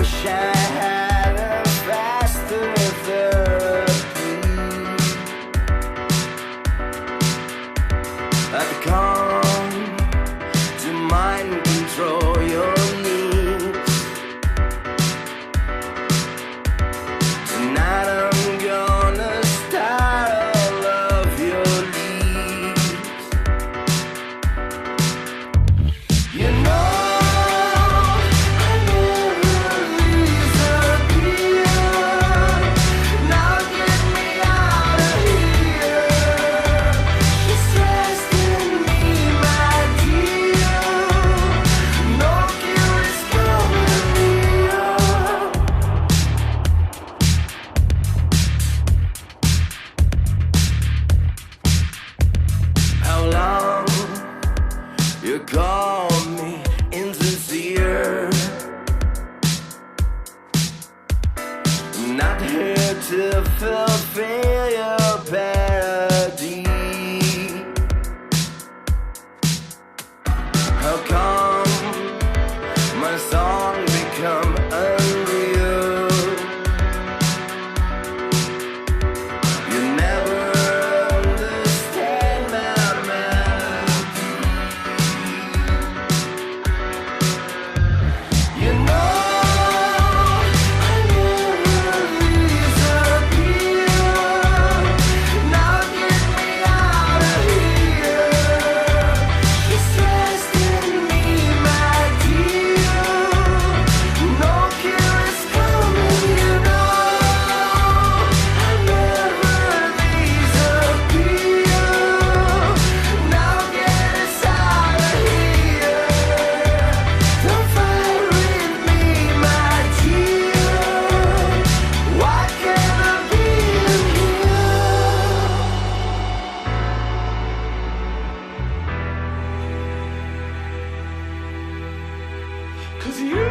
wish I had a faster therapy. I'd come to mind control your needs. Tonight I'm gonna start all of your leads. You know you call me insincere. I'm not here to fulfill your parody. How come my song become unreal? You never understand my melody. You know I never disappear. Now get me out of here. You're stressed in me, my dear. No cure is coming, you know. I never disappear. Now get us out of here. Don't fight with me, my dear. Why can't I be in here? 'Cause you